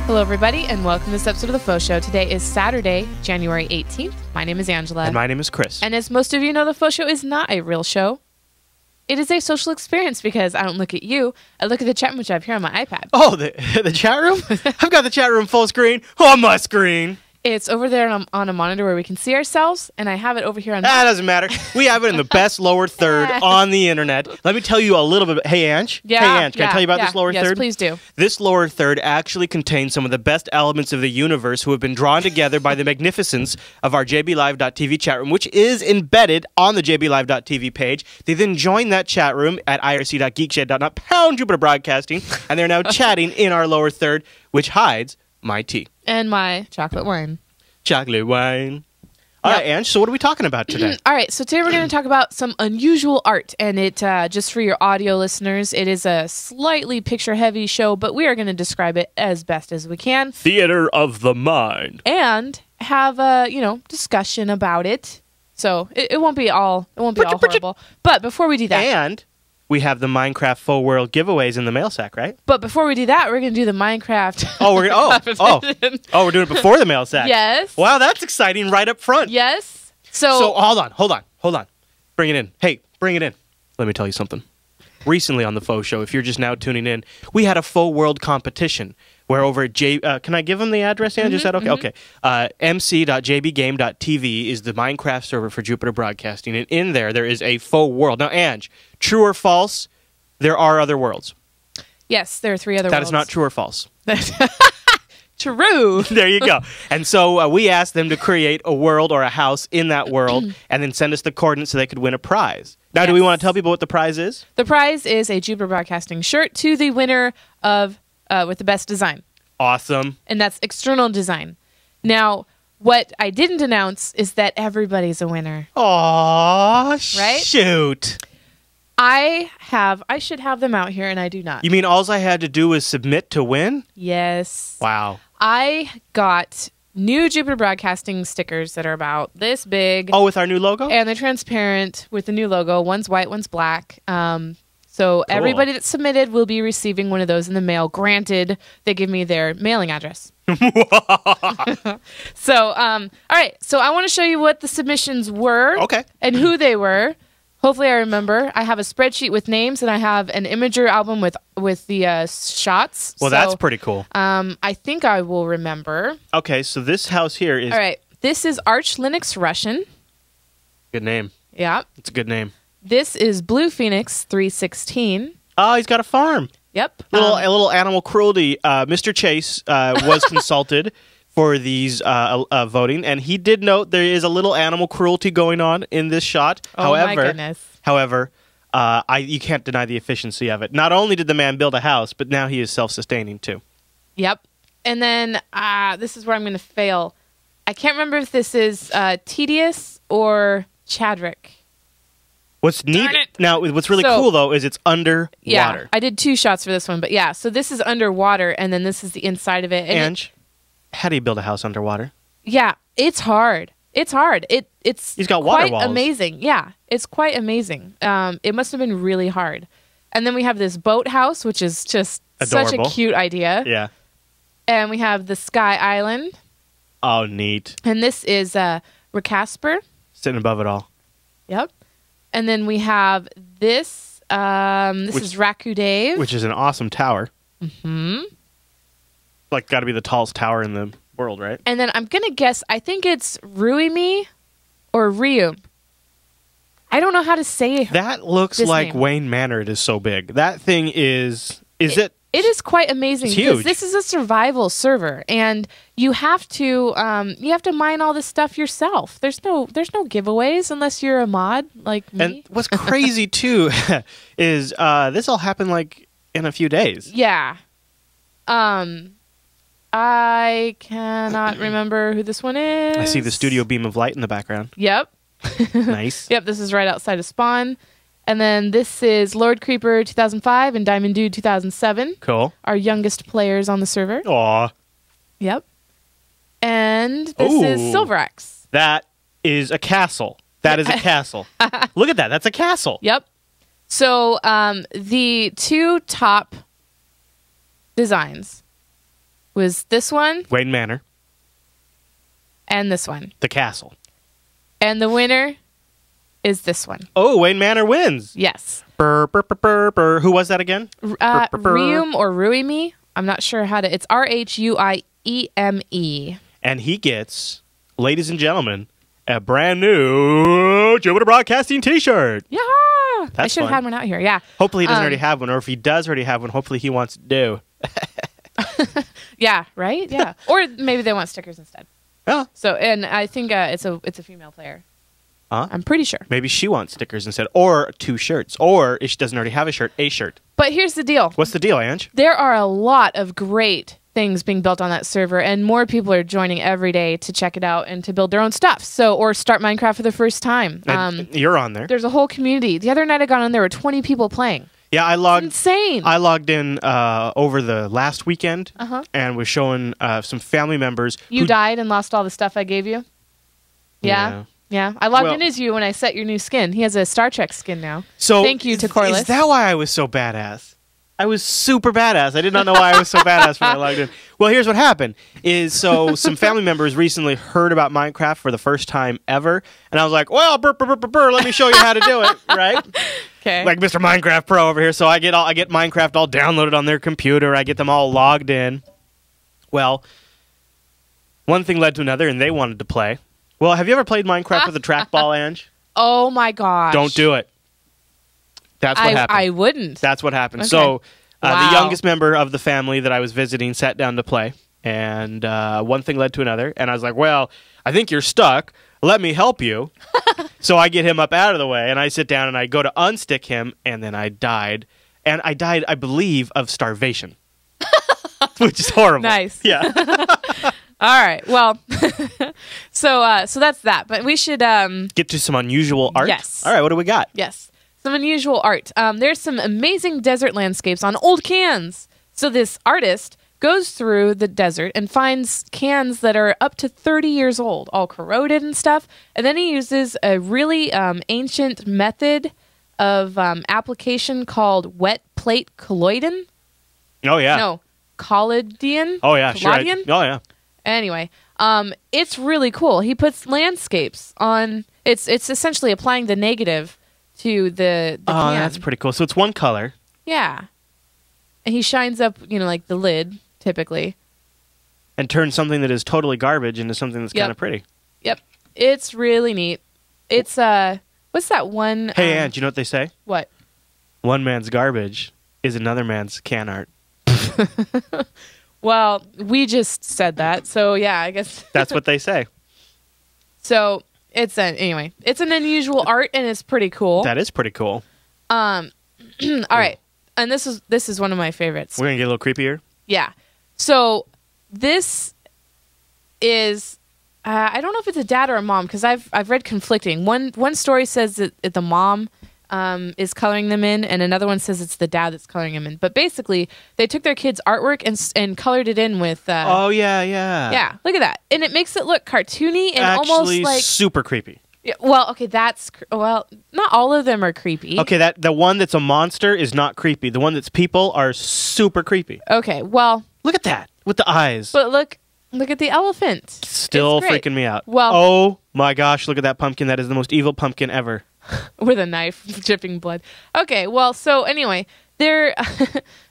Hello, everybody, and welcome to this episode of the Faux Show. Today is Saturday, January 18th. My name is Angela. And my name is Chris. And as most of you know, the Faux Show is not a real show. It is a social experience because I don't look at you. I look at the chat room, which I have here on my iPad. Oh, the chat room? I've got the chat room full screen on my screen. It's over there on a monitor where we can see ourselves, and I have it over here on That doesn't matter. We have it in the best lower third on the internet. Let me tell you a little bit. Hey, Ange. Yeah, hey, Ange, can I tell you about this lower third? Yes, please do. This lower third actually contains some of the best elements of the universe who have been drawn together by the magnificence of our jblive.tv chat room, which is embedded on the jblive.tv page. They then join that chat room at irc.geekshed.net, pound Jupiter Broadcasting, and they're now chatting in our lower third, which hides my tea. And my chocolate wine. Chocolate wine. All right, Ange, so what are we talking about today? All right, so today we're going to talk about some unusual art. And it, just for your audio listeners, it is a slightly picture-heavy show, but we are going to describe it as best as we can. Theater of the mind. And have a, discussion about it. So it won't be all horrible. But before we do that. And we have the Minecraft FauxWorld giveaways in the mail sack, right? But before we do that, we're going to do the Minecraft. We're doing it before the mail sack. Yes. Wow, that's exciting right up front. Yes. So hold on. Bring it in. Hey, bring it in. Let me tell you something. Recently on the Faux Show, if you're just now tuning in, we had a FauxWorld competition where over at can I give them the address, Ange? Is that okay? Okay. mc.jbgame.tv is the Minecraft server for Jupiter Broadcasting, and in there is a FauxWorld. Now, Ange, true or false, there are other worlds. Yes, there are 3 other worlds. That is not true or false. True. There you go. And so we asked them to create a world or a house in that world and then send us the coordinates so they could win a prize. Now, do we want to tell people what the prize is? The prize is a Jupiter Broadcasting shirt to the winner of with the best design. Awesome. And that's external design. Now, what I didn't announce is that everybody's a winner. Aww, right? Shoot. I should have them out here, and I do not. You mean all I had to do was submit to win? Yes. Wow. I got new Jupiter Broadcasting stickers that are about this big. Oh, with our new logo? And they're transparent with the new logo. One's white, one's black. So everybody that submitted will be receiving one of those in the mail. Granted, they give me their mailing address. So, all right. So I want to show you what the submissions were. Okay. And who they were. Hopefully I remember. I have a spreadsheet with names, and I have an imager album with the shots. Well, that's pretty cool. I think I will remember. Okay, so this house here is... All right. This is Arch Linux Russian. Good name. Yeah. It's a good name. This is Blue Phoenix 316. Oh, he's got a farm. Yep. A little animal cruelty. Mr. Chase was consulted for these voting, and he did note there is a little animal cruelty going on in this shot. Oh, my goodness. However, you can't deny the efficiency of it. Not only did the man build a house, but now he is self-sustaining too. Yep. And then this is where I'm going to fail. I can't remember if this is Tedious or Chadrick. What's neat now? What's really cool though is it's underwater. Yeah, I did 2 shots for this one, but yeah. So this is underwater, and then this is the inside of it. Ange, how do you build a house underwater? Yeah, it's hard. It's hard. He's got water quite walls. Amazing. Yeah, it's quite amazing. It must have been really hard. And then we have this boathouse, which is just adorable. Such a cute idea. Yeah. And we have the Sky Island. Oh, neat. And this is Recasper. Sitting above it all. Yep. And then we have this. This is Raku Dave. Which is an awesome tower. Mm-hmm. Like, got to be the tallest tower in the world, right? And then I'm going to guess, I think it's Ruimi or Ryu. I don't know how to say it. That looks like name. Wayne Manor. It is so big. That thing is it? It is quite amazing. It's huge. This is a survival server, and you have to mine all this stuff yourself. There's no giveaways unless you're a mod like me. And what's crazy too is this all happened like in a few days. Yeah. I cannot remember who this one is. I see the studio beam of light in the background. Yep. Nice. Yep, this is right outside of Spawn. And then this is Lord Creeper 2005 and Diamond Dude 2007. Cool. Our youngest players on the server. Aw. Yep. And this is Silverax. That is a castle. That is a castle. Look at that. That's a castle. Yep. So the 2 top designs was this one Wayne Manor. and this one. The castle. And the winner is this one. Oh, Wayne Manor wins. Yes. Burr, burr, burr, burr, burr. Who was that again? Rium or Ruimi. I'm not sure how to... It's Rhuieme. And he gets, ladies and gentlemen, a brand new Jupiter Broadcasting t-shirt. Yeah. I That's should have fun. had one out here. Yeah. Hopefully he doesn't already have one, or if he does already have one, hopefully he wants to do. Yeah, right? Yeah. Or maybe they want stickers instead. Yeah. So, and I think it's a female player. I'm pretty sure. Maybe she wants stickers instead, or 2 shirts, or if she doesn't already have a shirt, a shirt. But here's the deal. What's the deal, Ange? There are a lot of great things being built on that server, and more people are joining every day to check it out and to build their own stuff. So, or start Minecraft for the first time. You're on there. There's a whole community. The other night I got on, there were 20 people playing. Yeah, It's insane. I logged in over the last weekend and was showing some family members. You died and lost all the stuff I gave you? Yeah. I logged in as you when I set your new skin. He has a Star Trek skin now. So thank you to Corliss. Is that why I was so badass? I was super badass. I did not know why I was so badass when I logged in. Well, here's what happened. Some family members recently heard about Minecraft for the first time ever, and I was like, well, let me show you how to do it, right? Okay. Like Mr. Minecraft Pro over here. So I get Minecraft all downloaded on their computer. I get them all logged in. Well, one thing led to another, and they wanted to play. Well, have you ever played Minecraft with a trackball, Ange? Oh my gosh. Don't do it. That's what happened. I wouldn't. That's what happened. Okay. So Wow. the youngest member of the family that I was visiting sat down to play, and one thing led to another, and I was like, well, I think you're stuck. Let me help you. So I get him up out of the way, and I sit down, and I go to unstick him, and then I died. And I died, I believe, of starvation, which is horrible. Nice. Yeah. All right. Well, so that's that. But we should Get to some unusual art. Yes. All right, what do we got? Yes. Some unusual art. There's some amazing desert landscapes on old cans. So this artist goes through the desert and finds cans that are up to 30 years old, all corroded and stuff. And then he uses a really ancient method of application called wet plate colloidin. Oh, yeah. No, collodion. Oh, yeah. Sure. Collodion? Oh, yeah. Anyway, it's really cool. He puts landscapes on. It's essentially applying the negative to the Oh, can. that's pretty cool. So it's one color. Yeah. And he shines up, like the lid, typically. And turns something that is totally garbage into something that's kind of pretty. Yep. It's really neat. It's, what's that one? Hey, Ange, you know what they say? What? One man's garbage is another man's can art. Well, we just said that, so yeah, I guess. That's what they say. So, anyway, it's an unusual art, and it's pretty cool. That is pretty cool. All right. And this is one of my favorites. We're going to get a little creepier. Yeah. So this is I don't know if it's a dad or a mom because I've read conflicting. One story says that the mom is coloring them in, and another one says it's the dad that's coloring them in. But basically, they took their kids' artwork and colored it in with. Oh yeah. Yeah, look at that, and it makes it look cartoony and Actually, almost like super creepy. Yeah, well, okay, not all of them are creepy. Okay, the one that's a monster is not creepy. The one that's people are super creepy. Okay, well, Look at that with the eyes. but look at the elephant. Still It's great. freaking me out. Well- oh my gosh, look at that pumpkin. That is the most evil pumpkin ever. With a knife dripping blood. Okay, well, so anyway, there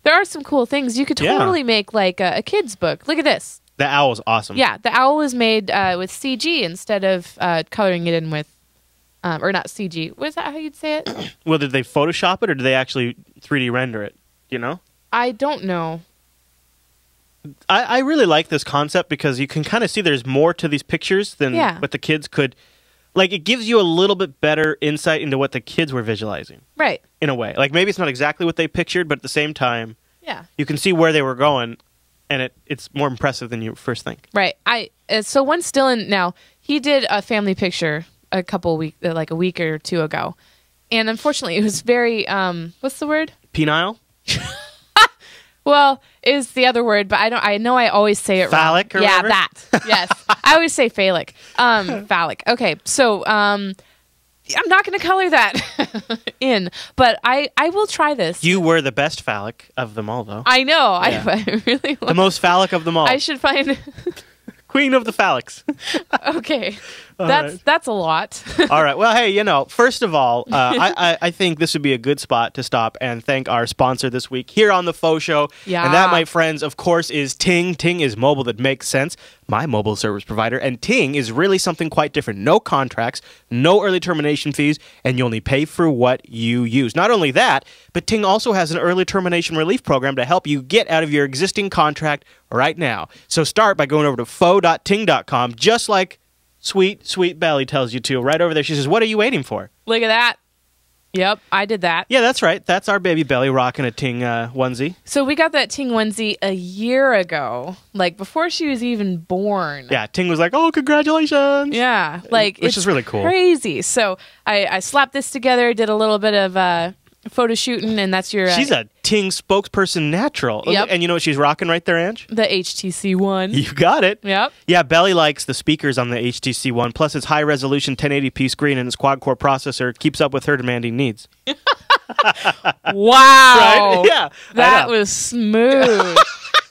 are some cool things. You could Yeah. totally make like a kid's book. Look at this. The owl's awesome. Yeah, the owl was made with CG instead of coloring it in with, or not CG. Was that how you'd say it? Well, did they Photoshop it or did they actually 3D render it? You know? I don't know. I really like this concept because you can kind of see there's more to these pictures than what the kids could. Like, it gives you a little bit better insight into what the kids were visualizing. Right. In a way. Like, maybe it's not exactly what they pictured, but at the same time, Yeah. you can see where they were going, and it's more impressive than you first think. Right. So one's still in now. He did a family picture a week or two ago, and unfortunately, it was very what's the word? Penile? Well, is the other word, but I know I always say it Phallic wrong. or Yeah, whatever? that. Yes. I always say phallic. Phallic. Okay. So I'm not going to color that in, but I will try this. You were the best phallic of them all, though. I know. Yeah. I really The most phallic of them all. I should find... Queen of the phallics. Okay. Right. That's a lot. All right. Well, hey, first of all, I think this would be a good spot to stop and thank our sponsor this week here on the Faux Show. Yeah. And that, my friends, of course, is Ting. Ting is mobile that makes sense. My mobile service provider. And Ting is really something quite different. No contracts, no early termination fees, and you only pay for what you use. Not only that, but Ting also has an early termination relief program to help you get out of your existing contract right now. So start by going over to faux.ting.com, just like Sweet Belly tells you to. Right over there. She says, what are you waiting for? Look at that. Yep, I did that. Yeah, that's right. That's our baby Belly rocking a Ting onesie. So we got that Ting onesie a year ago, like before she was even born. Yeah, Ting was like, oh, congratulations. Yeah, like Which is really cool. Crazy. So I slapped this together, did a little bit of photo shooting, and that's your... She's a Ting spokesperson natural. Yep. And you know what she's rocking right there, Ange? The HTC One. You got it. Yep. Yeah, Belly likes the speakers on the HTC One, plus its high-resolution 1080p screen and its quad-core processor keeps up with her demanding needs. Wow. Right? Yeah. That was smooth.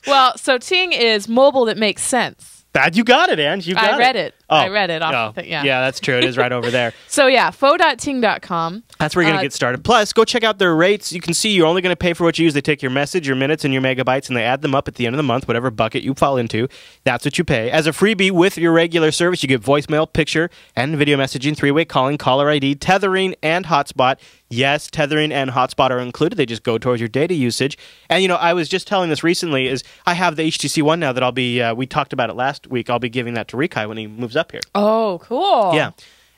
Well, so Ting is mobile that makes sense. You got it, Ange. You got it. I read it. Oh. I read it off the thing. Yeah. Yeah, that's true. It is right over there. So yeah, faux.ting.com. That's where you're going to get started. Plus, go check out their rates. You can see you're only going to pay for what you use. They take your message, your minutes, and your megabytes, and they add them up at the end of the month, whatever bucket you fall into. That's what you pay. As a freebie with your regular service, you get voicemail, picture, and video messaging, three-way calling, caller ID, tethering, and hotspot. Yes, tethering and hotspot are included. They just go towards your data usage. And, I was just telling this recently, is I have the HTC One now that I'll be, we talked about it last week, I'll be giving that to Rikai when he moves up here. Oh, cool. Yeah.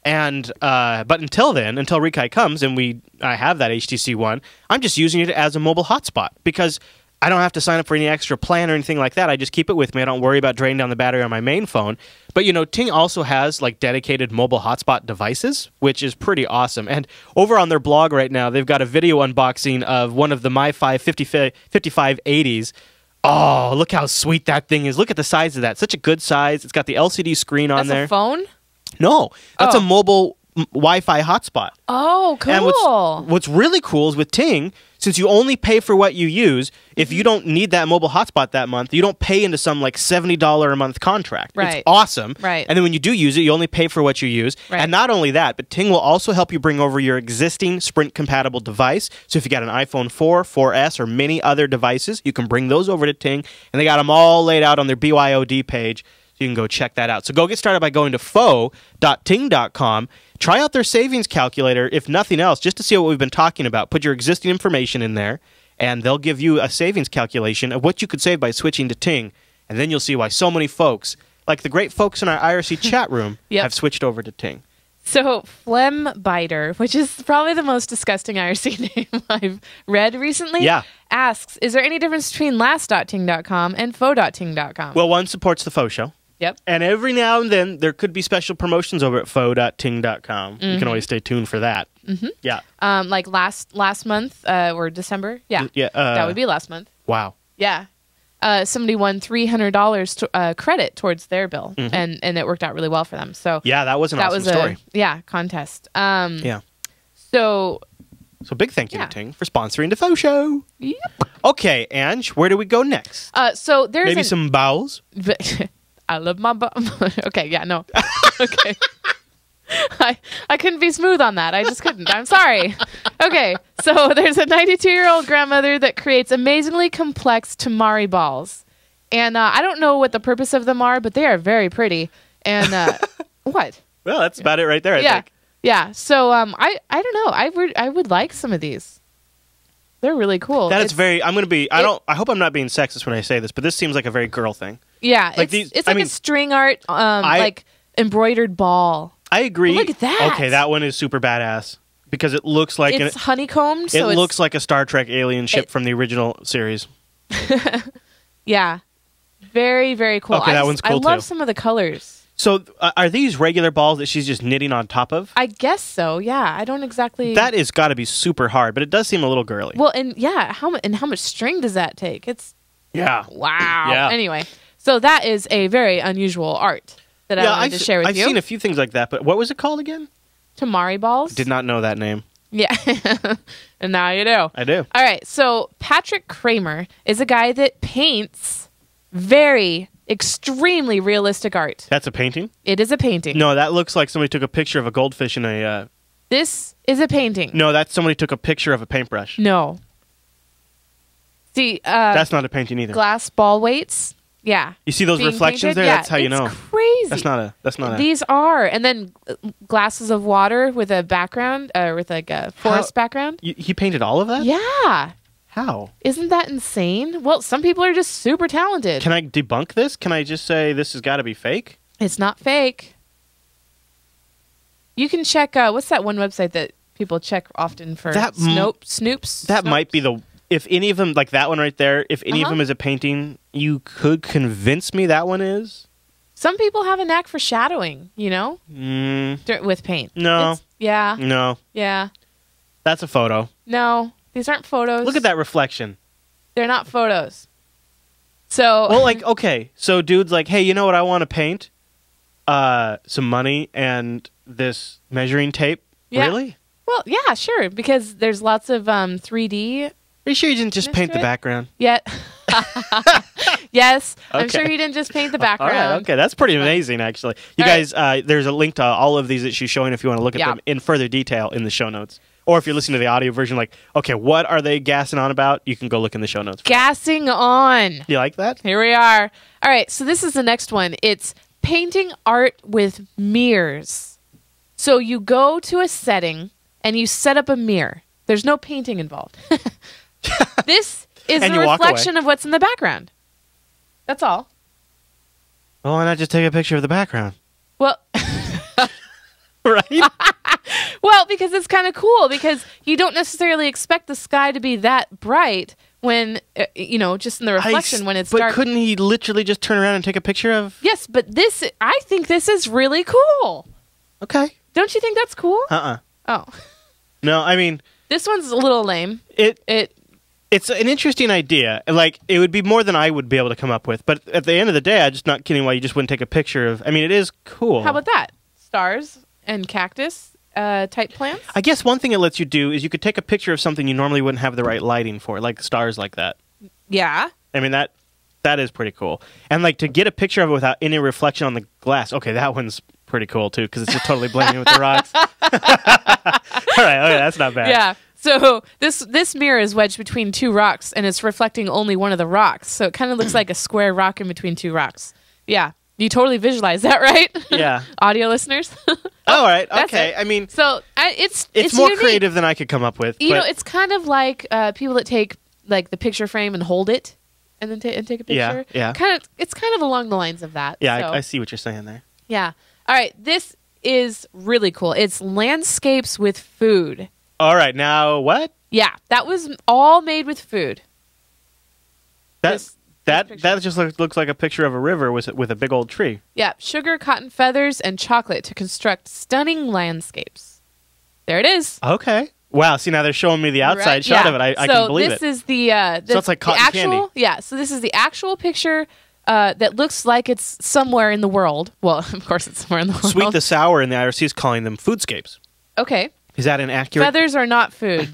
And but until then, until Rikai comes and I have that HTC One, I'm just using it as a mobile hotspot because I don't have to sign up for any extra plan or anything like that. I just keep it with me. I don't worry about draining down the battery on my main phone. But Ting also has like dedicated mobile hotspot devices, which is pretty awesome. And over on their blog right now, they've got a video unboxing of one of the MiFi 5580s. Oh, look how sweet that thing is. Look at the size of that. Such a good size. It's got the LCD screen on there. That's a phone? No, that's a mobile Wi-Fi hotspot. Oh, cool. And what's really cool is with Ting, since you only pay for what you use, if you don't need that mobile hotspot that month, you don't pay into some like $70 a month contract. Right. It's awesome. Right. And then when you do use it, you only pay for what you use. Right. And not only that, but Ting will also help you bring over your existing Sprint-compatible device. So if you got an iPhone 4, 4S, or many other devices, you can bring those over to Ting. And they got them all laid out on their BYOD page. You can go check that out. So go get started by going to faux.ting.com. Try out their savings calculator, if nothing else, just to see what we've been talking about. Put your existing information in there, and they'll give you a savings calculation of what you could save by switching to Ting. And then you'll see why so many folks, like the great folks in our IRC chat room, have switched over to Ting. So, Phlegm Biter, which is probably the most disgusting IRC name I've read recently, asks, is there any difference between last.ting.com and faux.ting.com? Well, one supports the Faux Show. Yep. And every now and then, there could be special promotions over at faux.ting.com. Mm-hmm. You can always stay tuned for that. Mm-hmm. Yeah. Like last month or December? Yeah. Yeah. That would be last month. Wow. Yeah. Somebody won $300 credit towards their bill, and it worked out really well for them. So yeah, that was an awesome story. Contest. Yeah. So big thank you to Ting for sponsoring the Faux Show. Yep. Okay, Ange, where do we go next? So there's maybe some bowels. I love my okay, yeah, no. Okay. I couldn't be smooth on that. I just couldn't. I'm sorry. Okay, so there's a 92-year-old grandmother that creates amazingly complex tamari balls. And I don't know what the purpose of them are, but they are very pretty. And what? Well, that's about it right there, I think. Yeah. So I don't know. I would like some of these. They're really cool. That is very I hope I'm not being sexist when I say this, but this seems like a very girl thing. Yeah, like it's like a string art like embroidered ball. I agree. But look at that. Okay, that one is super badass because it looks like it's honeycombed. So it looks like a Star Trek alien ship from the original series. Yeah, very very cool. Okay, that one's cool too. I love some of the colors. So are these regular balls that she's just knitting on top of? I guess so. Yeah, I don't exactly. That has got to be super hard, but it does seem a little girly. Well, and how much string does that take? It's wow. Yeah. Anyway, so that is a very unusual art that I wanted to share with you. I've seen a few things like that, but what was it called again? Tamari balls. Did not know that name. Yeah. And now you do. I do. All right. So Patrick Kramer is a guy that paints very extremely realistic art. That's a painting? It is a painting. No, that looks like somebody took a picture of a goldfish in a... This is a painting. No, that's somebody took a picture of a paintbrush. No. See, that's not a painting either. glass ball weights. Yeah. You see those Being reflections painted? there? Yeah, That's how you know. It's crazy. That's not a... These are. And then glasses of water with a background, with like a forest background. He painted all of that? Yeah. How? Isn't that insane? Well, some people are just super talented. Can I debunk this? Can I just say this has got to be fake? It's not fake. You can check, what's that one website that people check often for Snoops? That might be the... If any of them, like that one right there, if any of Uh-huh. them is a painting, you could convince me that one is? Some people have a knack for shadowing, you know, with paint. No. Yeah. No. Yeah. That's a photo. No, these aren't photos. Look at that reflection. They're not photos. So. Well, like, okay, so dude's like, hey, you know what I want to paint? Some money and this measuring tape. Yeah. Really? Well, yeah, sure, because there's lots of 3D. Are you sure you didn't just paint the it? background? Yet. Yes, I'm Okay. sure he didn't just paint the All background. right, okay, that's pretty amazing, actually. You All guys, there's a link to all of these that she's showing if you want to look at Yeah. them in further detail in the show notes. Or if you're listening to the audio version, like, okay, what are they gassing on about? You can go look in the show notes. Gassing on. You like that? Here we are. All right, so this is the next one. It's painting art with mirrors. So you go to a setting and you set up a mirror. There's no painting involved. This is And a you walk reflection of what's in the background. That's all. Well, why not just take a picture of the background? Well, Right? well, because it's kind of cool because you don't necessarily expect the sky to be that bright when, just in the reflection when it's but dark. couldn't he literally just turn around and take a picture of... Yes, but I think this is really cool. Okay. Don't you think that's cool? Uh-uh. Oh, No, I mean... this one's a little lame. It's an interesting idea. Like, it would be more than I would be able to come up with. But at the end of the day, I'm just not kidding why you just wouldn't take a picture of... I mean, it is cool. How about that? Stars and cactus type plants? I guess one thing it lets you do is you could take a picture of something you normally wouldn't have the right lighting for, like stars like that. Yeah. I mean, that is pretty cool. And, like, to get a picture of it without any reflection on the glass, okay, that one's pretty cool, too, because it's just totally blending in with the rocks. All right, okay, that's not bad. Yeah. So this mirror is wedged between two rocks, and it's reflecting only one of the rocks. So it kind of looks like a square rock in between two rocks. Yeah. You totally visualize that, right? Yeah. Audio listeners? All right, That's okay. it. I mean, So it's more unique. creative than I could come up with. You know, but- it's kind of like people that take like the picture frame and hold it, and then take a picture. Yeah. It's kind of along the lines of that. yeah, so. I see what you're saying there. Yeah. All right. This is really cool. It's landscapes with food. All right, now what? Yeah, that was all made with food. That picture. just looks like a picture of a river with a big old tree. Yeah, sugar, cotton feathers, and chocolate to construct stunning landscapes. There it is. Okay. Wow. See, now they're showing me the outside Right? shot Yeah. of it. I so can believe this it. is the So it's like cotton actual candy. Yeah. So this is the actual picture that looks like it's somewhere in the world. Well, of course, it's somewhere in the world. Sweet the Sour in the IRC is calling them foodscapes. Okay. Is that inaccurate? Feathers are not food.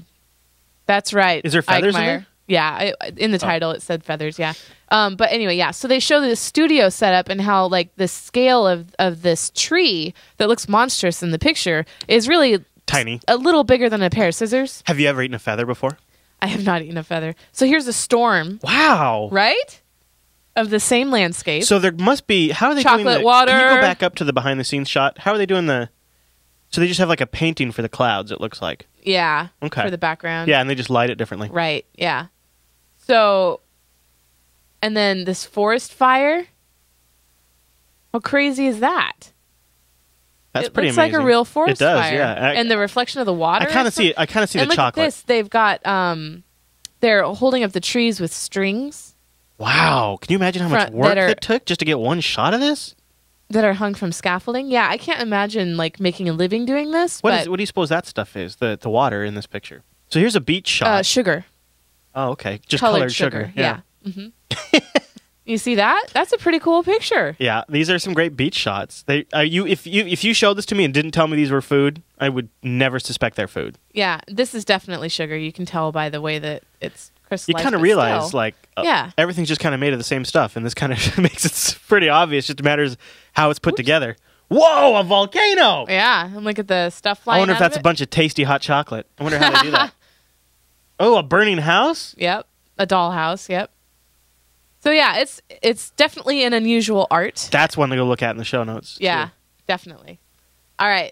That's right. Is there feathers in Eichmeyer. there? Yeah, in the title it said feathers. Yeah, but anyway, yeah. So they show the studio setup and how like the scale of this tree that looks monstrous in the picture is really Tiny. a little bigger than a pair of scissors. Have you ever eaten a feather before? I have not eaten a feather. So here's a storm, Wow. right, of the same landscape. So there must be. How are they Chocolate doing the, water. Can you go back up to the behind the scenes shot? How are they doing the? So they just have like a painting for the clouds. It looks like. Yeah. Okay. For the background. Yeah, and they just light it differently. Right. Yeah. So, and then this forest fire. How crazy is that? That's it pretty looks amazing. like a real forest It does, fire. yeah. And the reflection of the water. I kind of see it. I kind of see and the look chocolate. at this. They've got they're holding up the trees with strings Wow. Can you imagine how much Front- work that are- it took just to get one shot of this? that are hung from scaffolding. Yeah, I can't imagine like making a living doing this. What but do you suppose that stuff is? The water in this picture. So here's a beach shot. sugar, Oh, okay. Just colored colored sugar. Yeah. hmm You see that? That's a pretty cool picture. Yeah, these are some great beach shots. If you showed this to me and didn't tell me these were food, I would never suspect they're food. Yeah, this is definitely sugar. You can tell by the way that it's crystallized. You kind of realize, like, yeah, everything's just kind of made of the same stuff, and this kind of makes it pretty obvious. Just matters how it's put together. Whoa, a volcano! Yeah, and look at the stuff flying. I wonder if that's a bunch of tasty hot chocolate. I wonder how they do that. Oh, a burning house? Yep, a dollhouse. Yep. So yeah, it's definitely an unusual art. That's one to go look at in the show notes. Yeah, too. definitely. All right,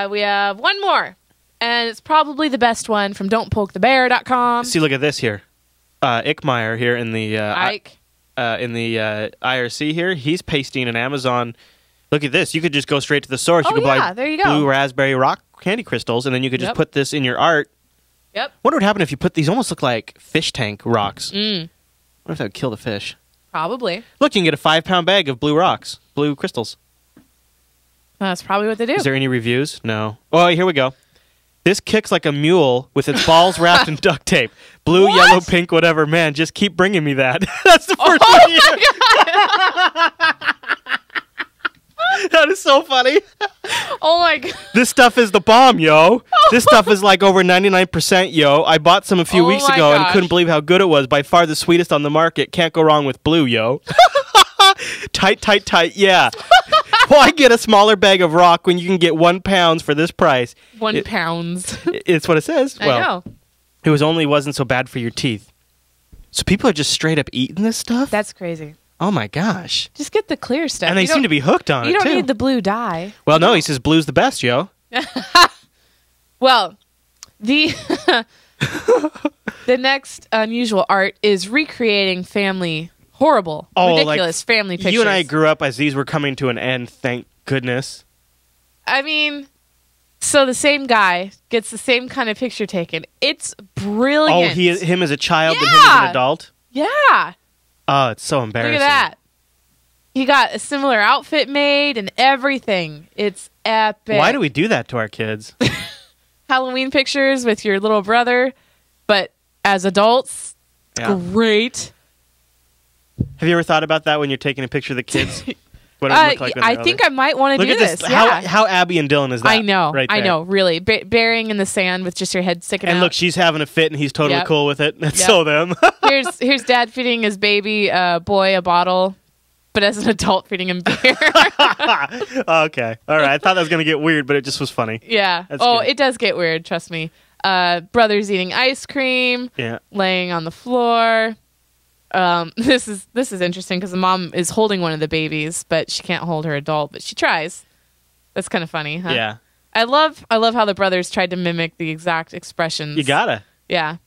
we have one more, and it's probably the best one from Don'tPokeTheBear.com. See, look at this here. Ickmeyer here in the Ike. In the IRC here. He's pasting an Amazon. Look at this. You could just go straight to the source. Oh, you could buy there you go. blue raspberry rock candy crystals, and then you could just put this in your art. Yep. What would happen if you put these? Almost look like fish tank rocks. Mm. What if that would kill the fish? Probably. Look, you can get a 5-pound bag of blue rocks, blue crystals. That's probably what they do. Is there any reviews? No. Oh, here we go. This kicks like a mule with its balls wrapped in duct tape. Blue, What? yellow, pink, whatever. Man, just keep bringing me that. That's the first one here. That is so funny. Oh my god. This stuff is the bomb, yo. This stuff is like over 99%, yo. I bought some a few weeks my ago and gosh. couldn't believe how good it was. By far the sweetest on the market. Can't go wrong with blue, yo. Tight, tight, tight, yeah. Why get a smaller bag of rock when you can get 1 pound for this price? 1 pound. It's what it says. I Well, know. it wasn't so bad for your teeth. So people are just straight up eating this stuff? That's crazy. Oh my gosh. Just get the clear stuff. And they seem to be hooked on it, You don't too. need the blue dye. Well, no, he says blue's the best, yo. Well, the the next unusual art is recreating horrible, ridiculous family pictures. You and I grew up as these were coming to an end, thank goodness. I mean, so the same guy gets the same kind of picture taken. It's brilliant. Oh, him as a child and him as an adult? Yeah. Oh, it's so embarrassing. Look at that. He got a similar outfit made and everything. It's epic. Why do we do that to our kids? Halloween pictures with your little brother, but as adults, it's great. Have you ever thought about that when you're taking a picture of the kids? What it would look like when I they're think older? I might want to do Look at this. this. Yeah. How Abby and Dylan is that? I know. Right there. I know. Really. Burying in the sand with just your head sticking out. And look, she's having a fit, and he's totally cool with it. That's so them. Here's dad feeding his baby boy a bottle, but as an adult feeding him beer. Okay. All right. I thought that was going to get weird, but it just was funny. Yeah. That's good. good. It does get weird. Trust me. Brothers eating ice cream. Yeah. Laying on the floor. This is interesting because the mom is holding one of the babies, but she can't hold her adult, but she tries. That's kind of funny, huh? Yeah. I love how the brothers tried to mimic the exact expressions. You gotta. Yeah.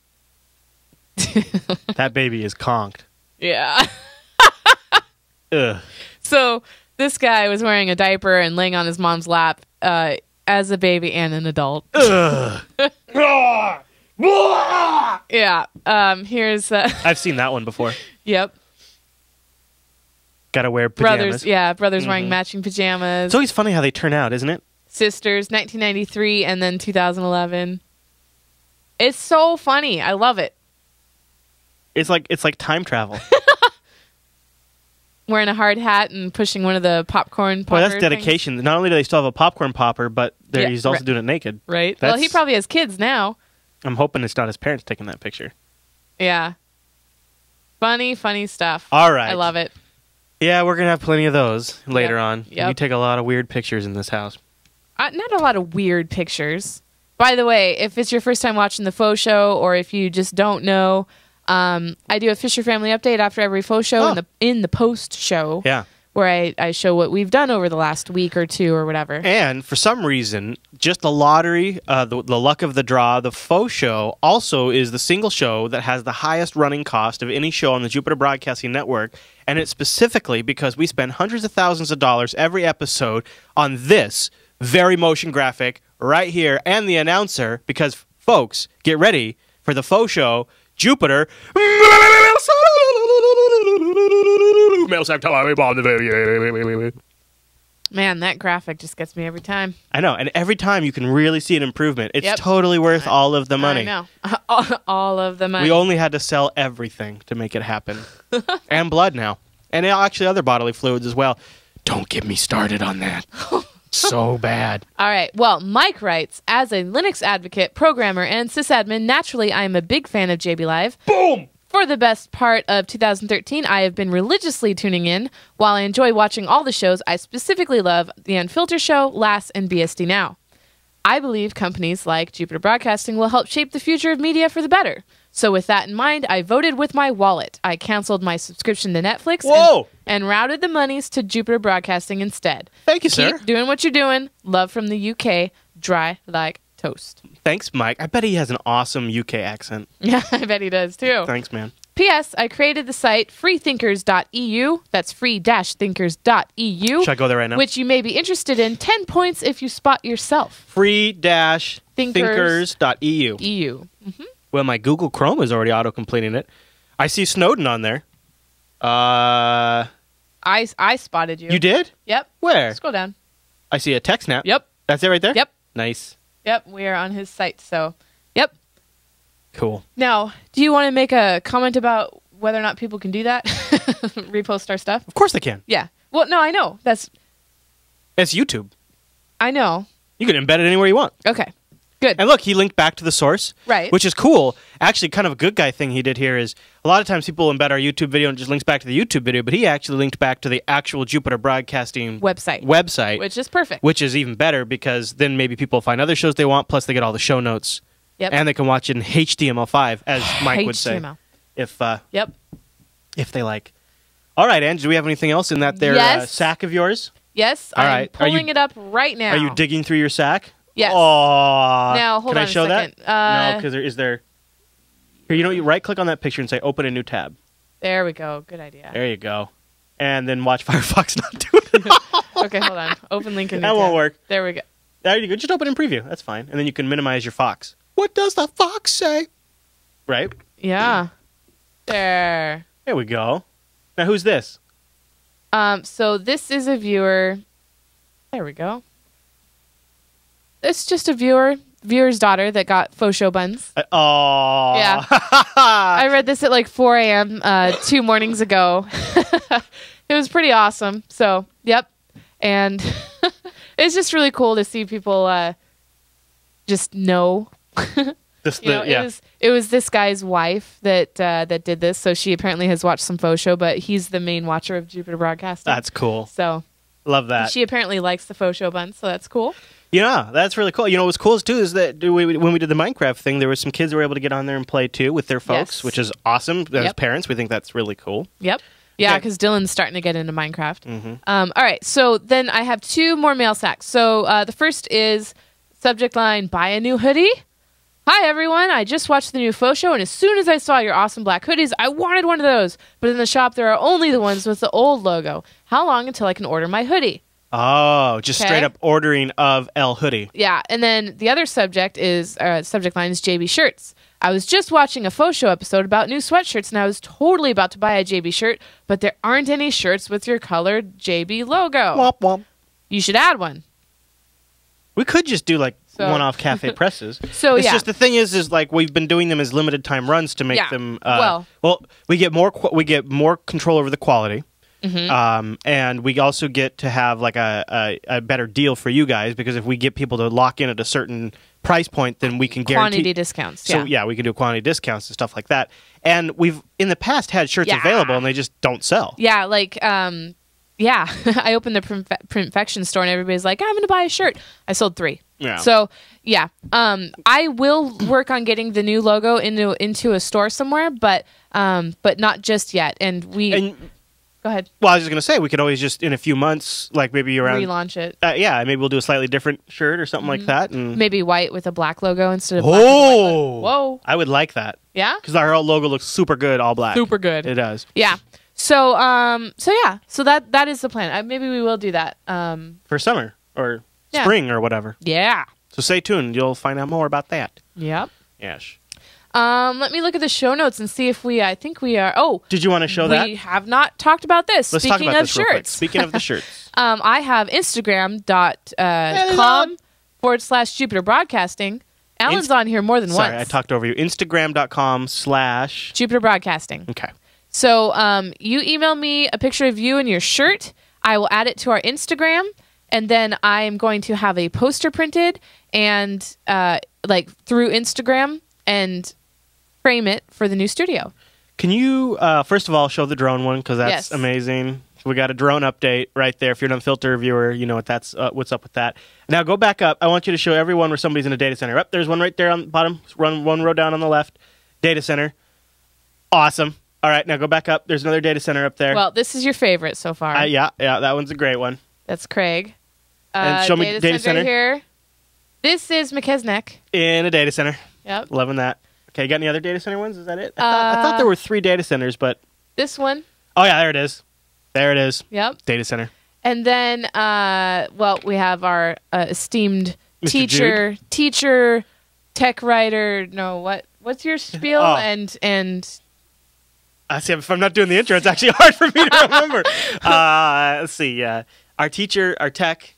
That baby is conked. Yeah. Ugh. So this guy was wearing a diaper and laying on his mom's lap as a baby and an adult. Ugh. Yeah. Here's I've seen that one before. Yep. Gotta wear pajamas. Brothers wearing matching pajamas. It's always funny how they turn out, isn't it? Sisters, 1993 and then 2011. It's so funny. I love it. It's like time travel. Wearing a hard hat and pushing one of the popcorn Boy, poppers. that's dedication. Not only do they still have a popcorn popper, but he's also doing it naked. Right. Well, he probably has kids now. I'm hoping it's not his parents taking that picture. Yeah. Funny stuff. All right. I love it. Yeah, we're going to have plenty of those later on. Yep. We take a lot of weird pictures in this house. Not a lot of weird pictures. By the way, if it's your first time watching the FauxShow or if you just don't know, I do a Fisher Family update after every FauxShow in the post show. Yeah. Where I show what we've done over the last week or two or whatever. And for some reason, just the lottery, the luck of the draw, the FauxShow also is the single show that has the highest running cost of any show on the Jupiter Broadcasting Network. And it's specifically because we spend hundreds of thousands of dollars every episode on this very motion graphic right here and the announcer because, folks, get ready for the FauxShow Jupiter. Man, that graphic just gets me every time. I know, and every time you can really see an improvement. It's totally worth all of the money. I know. All of the money. We only had to sell everything to make it happen. And blood now. And actually other bodily fluids as well. Don't get me started on that. So bad. All right. Well, Mike writes, as a Linux advocate, programmer, and sysadmin, naturally, I am a big fan of JB Live. Boom! For the best part of 2013, I have been religiously tuning in. While I enjoy watching all the shows, I specifically love The Unfiltered Show, LAS, and BSD Now. I believe companies like Jupiter Broadcasting will help shape the future of media for the better. So with that in mind, I voted with my wallet. I canceled my subscription to Netflix and routed the monies to Jupiter Broadcasting instead. Thank you, sir. Keep doing what you're doing. Love from the UK. Dry like toast. Thanks, Mike. I bet he has an awesome UK accent. Yeah, I bet he does too. Thanks, man. P.S. I created the site freethinkers.eu. That's free-thinkers.eu. Should I go there right now? Which you may be interested in. 10 points if you spot yourself. Free-thinkers.eu. EU. Mm-hmm. Well, my Google Chrome is already auto-completing it. I see Snowden on there. I spotted you. You did? Yep. Where? Scroll down. I see a text snap. Yep. That's it right there? Yep. Nice. Yep. We are on his site, so yep. Cool. Now, do you want to make a comment about whether or not people can do that? Repost our stuff? Of course they can. Yeah. Well, no, I know. It's YouTube. I know. You can embed it anywhere you want. Okay. Good. And look, he linked back to the source. Right. Which is cool. Actually, kind of a good guy thing he did here is a lot of times people embed our YouTube video and it just links back to the YouTube video, but he actually linked back to the actual Jupiter Broadcasting website. Which is perfect. Which is even better because then maybe people find other shows they want, plus they get all the show notes. Yep. And they can watch it in HTML5, as Mike would say. If they like. All right, Ange, do we have anything else in that there sack of yours? Yes. All I'm right. pulling it up right now. Are you digging through your sack? Yes. Oh. Now, hold on a second. Can I show that? No, because is there... Here, you right-click on that picture and say, open a new tab. There we go. Good idea. There you go. And then watch Firefox not do it at all. Okay, hold on. Open link in new That tab. won't work. There we go. There you go. Just open in preview. That's fine. And then you can minimize your Fox. What does the Fox say? Right? Yeah. There. There we go. Now, who's this? So this is a viewer. There we go. It's just a viewer's daughter that got FauxShow buns. Oh. Yeah. I read this at like 4 a.m. 2 mornings ago. It was pretty awesome. So, yep. And it's just really cool to see people just know. It was this guy's wife that did this. So she apparently has watched some FauxShow, but he's the main watcher of Jupiter Broadcasting. That's cool. So love that. She apparently likes the FauxShow buns, so that's cool. Yeah, that's really cool. You know, what's cool too is that when we did the Minecraft thing, there were some kids that were able to get on there and play too with their folks, which is awesome. As parents, we think that's really cool. Yep. Yeah, because Dylan's starting to get into Minecraft. Mm-hmm. All right, so then I have 2 more mail sacks. So the first is subject line, buy a new hoodie. Hi, everyone. I just watched the new FauxShow, and as soon as I saw your awesome black hoodies, I wanted one of those. But in the shop, there are only the ones with the old logo. How long until I can order my hoodie? Oh, just straight up ordering of L hoodie. Yeah, and then the other subject line is JB shirts. I was just watching a FauxShow episode about new sweatshirts, and I was totally about to buy a JB shirt, but there aren't any shirts with your colored JB logo. Womp womp. You should add one. We could just do like one-off cafe presses. So it's just the thing is like we've been doing them as limited time runs to make them. Well, we get more control over the quality. Mm-hmm. And we also get to have like a better deal for you guys, because if we get people to lock in at a certain price point, then we can guarantee quantity discounts. So we can do quantity discounts and stuff like that. And we've in the past had shirts available and they just don't sell. Yeah, like I opened the Printfection store and everybody's like, I'm going to buy a shirt. I sold 3. Yeah. So I will work on getting the new logo into a store somewhere, but not just yet. Go ahead. Well, I was just going to say, we could always just, in a few months, like maybe around... relaunch it. Maybe we'll do a slightly different shirt or something like that. And maybe white with a black logo instead of black with a white. Whoa. I would like that. Yeah? Because our logo looks super good, all black. Super good. It does. Yeah. So that is the plan. Maybe we will do that. For summer or spring or whatever. Yeah. So stay tuned. You'll find out more about that. Yep. Yes. Let me look at the show notes and see if I think we are. Oh, did you want to show that? We have not talked about this. Let's Speaking talk about of this real quick. shirts. Speaking of the shirts. I have Instagram.com/Jupiter Broadcasting. Alan's on here more than once. Sorry, I talked over you. Instagram.com/ Jupiter Broadcasting. Okay. So you email me a picture of you and your shirt. I will add it to our Instagram, and then I am going to have a poster printed and through Instagram and frame it for the new studio. Can you, first of all, show the drone one, because that's amazing. We got a drone update right there. If you're an Unfiltered viewer, you know what's up with that. Now go back up. I want you to show everyone where somebody's in a data center. There's one right there on the bottom. Run one row down on the left. Data center. Awesome. All right, now go back up. There's another data center up there. Well, this is your favorite so far. Yeah, that one's a great one. That's Craig. And show me data center here. This is McKesneck. In a data center. Yep. Loving that. Okay, you got any other data center ones? Is that it? I thought there were 3 data centers, but... This one. Oh, yeah, there it is. There it is. Yep. Data center. And then, we have our esteemed Mr. teacher, tech writer. No, what's your spiel? Oh. And I see. If I'm not doing the intro, it's actually hard for me to remember. Let's see. Our teacher, our tech.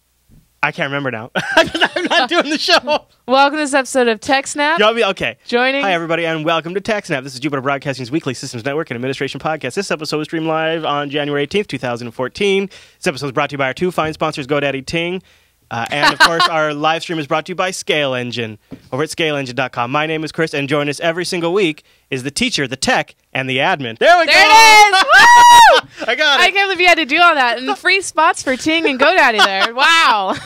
I can't remember now. I'm not doing the show. Welcome to this episode of TechSnap. Okay. Joining. Hi, everybody, and welcome to TechSnap. This is Jupiter Broadcasting's weekly systems network and administration podcast. This episode was streamed live on January 18th, 2014. This episode is brought to you by our 2 fine sponsors, GoDaddy Ting. And, of course, our live stream is brought to you by Scale Engine over at scaleengine.com. My name is Chris, and join us every single week is the teacher, the tech, and the admin. There we go! There it is! Woo! I got it! I can't believe you had to do all that. And free spots for Ting and GoDaddy there. Wow.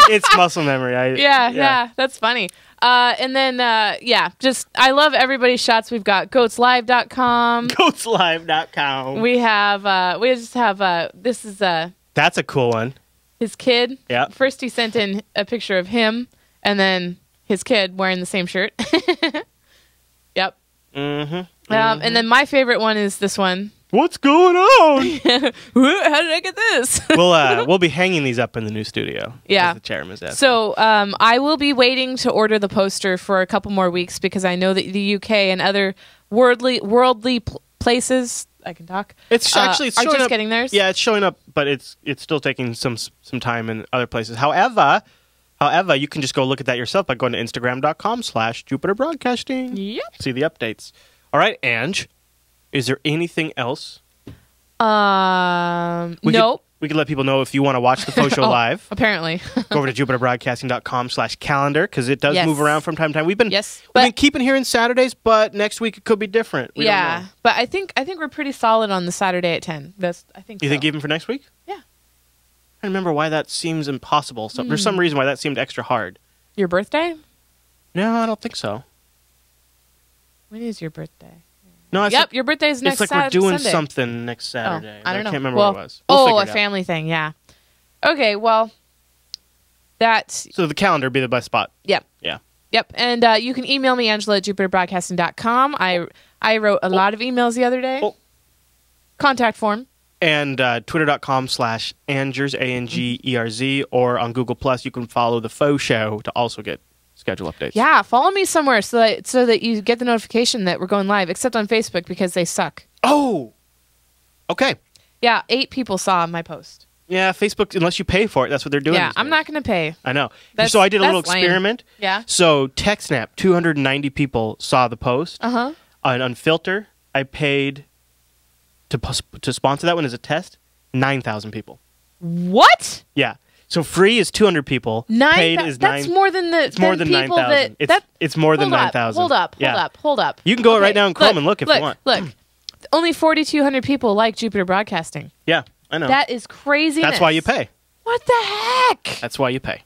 It's muscle memory. Yeah, that's funny. And then, I love everybody's shots. We've got goatslive.com. Goatslive.com. This is That's a cool one. his kid. Yeah. First he sent in a picture of him, and then his kid wearing the same shirt. Yep. Mm-hmm. And then my favorite one is this one. What's going on? How did I get this? We'll be hanging these up in the new studio. Yeah. As the chairman is asking. So I will be waiting to order the poster for a couple more weeks because I know that the UK and other worldly places, I can talk. It's actually are showing just up, getting theirs. Yeah, it's showing up, but it's still taking some time in other places. However, you can just go look at that yourself by going to Instagram.com/Jupiter Broadcasting. Yep. See the updates. All right, Ange. Is there anything else? Nope. We could let people know if you want to watch the FauxShow live. Apparently. Go over to JupiterBroadcasting.com/calendar because it does move around from time to time. We've been keeping hearing Saturdays, but next week it could be different. We don't know. But I think we're pretty solid on the Saturday at 10. You think even for next week? Yeah. I remember why that seems impossible. So there's some reason why that seemed extra hard. Your birthday? No, I don't think so. When is your birthday? No, your birthday's next It's like we're doing Sunday. something next Saturday. I don't know. I can't remember what it was. We'll figure it out. Family thing, yeah. Okay, well, that's... So the calendar would be the best spot. Yep. Yeah. Yep, and you can email me, Angela, at jupiterbroadcasting.com. I wrote a lot of emails the other day. Contact form. And twitter.com/Angers, ANGERZ, or on Google+, you can follow the FauxShow to also get schedule updates. Yeah, follow me somewhere so that you get the notification that we're going live, except on Facebook because they suck. Oh! Okay. Yeah, 8 people saw my post. Yeah, Facebook, unless you pay for it, that's what they're doing. Yeah, I'm not going to pay. I know. So I did a little lame. experiment. Yeah. So TechSnap, 290 people saw the post. Uh-huh. On Unfilter, I paid to sponsor that one as a test, 9,000 people. What? Yeah. So free is 200 people. Paid is 9. That's more than the. It's more than 9,000. It's more than 9,000. Hold up. You can go right now in Chrome and look if you want. Look, only 4,200 people like Jupiter Broadcasting. Yeah, I know. That is crazy. That's why you pay. What the heck? That's why you pay.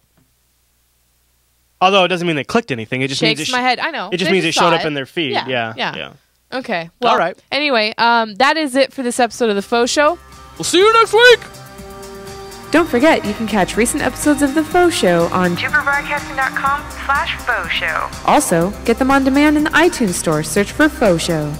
Although it doesn't mean they clicked anything. It just Shakes means my head. I know. It just means it showed up in their feed. Yeah. Okay. Well, all right. Anyway, that is it for this episode of the FauxShow. We'll see you next week. Don't forget, you can catch recent episodes of the FauxShow on JupiterBroadcasting.com/FauxShow. Also, get them on demand in the iTunes store. Search for FauxShow.